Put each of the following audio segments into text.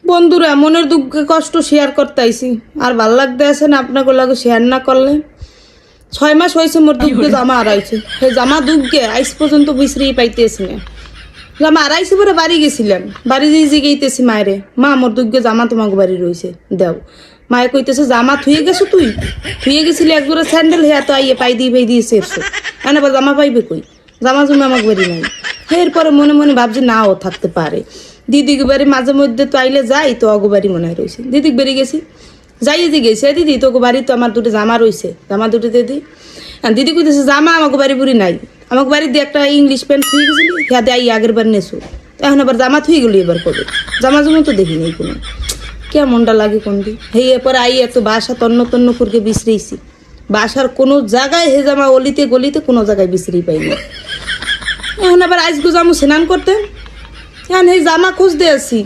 বন্ধুরা মনের দুঃখ কষ্ট শেয়ার করতে আইছি, আর ভাল লাগতে আছে না আপনাকে লাগে শেয়ার না করলে। 6 মাস হয়েছে মোর দুঃখে জামা হারাইছে, সেই জামা দুঃখে আইস পর্যন্ত বিছড়ি পাইতেছি না। জামা হারাইছে পরে বাড়ি গেছিলাম, বাড়ি জিগেইতেছি মায়েরে, মা মোর দুঃখে জামা তোমাকে বাড়ি রয়েছে দেও। মায়ে কইতেছে জামা থুয়ে গেছো, তুই থুয়ে গেছিলি একজোড়া স্যান্ডেল, হেয়া তো আইয়ে পাই দিয়েছে এসছো, আবার জামা পাইবে কই, জামা জমা আমাকে বাড়ি নাই। এরপরে মনে মনে ভাবছি নাও থাকতে পারে। দিদিকে বাড়ি মাঝে মধ্যে তো আইলে যাই, তো অগো বাড়ি মনে হয় রয়েছে। দিদিকে বেরিয়ে গেছি, যাই যে গেছে দিদি তোকে বাড়ি তো আমার দুটো জামা রয়েছে, জামা দুটো দিদি। দিদি কইতেছে জামা আমাকে বাড়ি বুড়ি নাই, আমাকে বাড়ি দিয়ে একটা ইংলিশ প্যান্ট থুয়ে গেছিলি, হ্যাঁ দিয়ে আই আগের বার নেছো, এখন আবার জামা থুয়ে গেলি, এবার কবে জামা জমা তো দেখি নেই কোনো। কেমনটা লাগে কোন দিন হেই এরপর আই এত বাসা তন্ন তন্ন করে বিছড়েছি, বাসার কোনো জায়গায় হে জামা অলিতে গলিতে কোনো জায়গায় বিছড়ি পাইনি। এখন আবার আজগো জামু স্নান করতে, এখন এই জামা খুঁজতে আসি,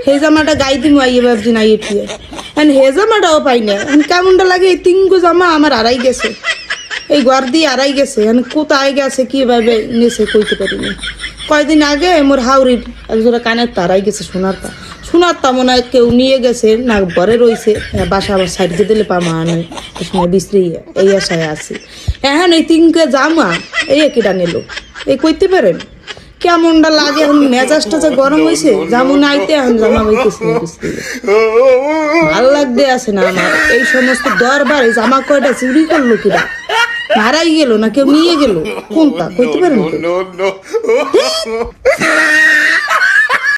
হে জামাটা গাই দিমু আইয়ে ভাবছি না এটিয়ে, এখন হে জামাটাও পাই না। এখন কেমনটা লাগে, এই 3 জামা আমার আড়াই গেছে, এই ঘর দিয়ে আড়াই গেছে, এখন কোথায় গেছে কীভাবে নেছে কইতে পারিনি। কয়দিন আগে মোর হাওড়ির একজোড়া কানের তারাই গেছে, সোনার তা মনে হয় কেউ নিয়ে গেছে না, ঘরে রয়েছে, বাসা আবার সাইড দিয়ে দিলে পামা নয় সময় বিশ্রী, এই আশায় আছি। এখন এই 3 জামা এই কিটা নিল, এই কইতে পারেন কেমনটা লাগে। এখন মেজাজটা যে গরম হয়েছে, যেমন আইতে এখন জামা বইতেছি ভাল লাগতে আছে না আমার। এই সমস্ত দরবার এই জামা কয়টা চুরি করলো কিরা, হারাই গেল না কেউ নিয়ে গেল, কোনটা কইতে পারেন?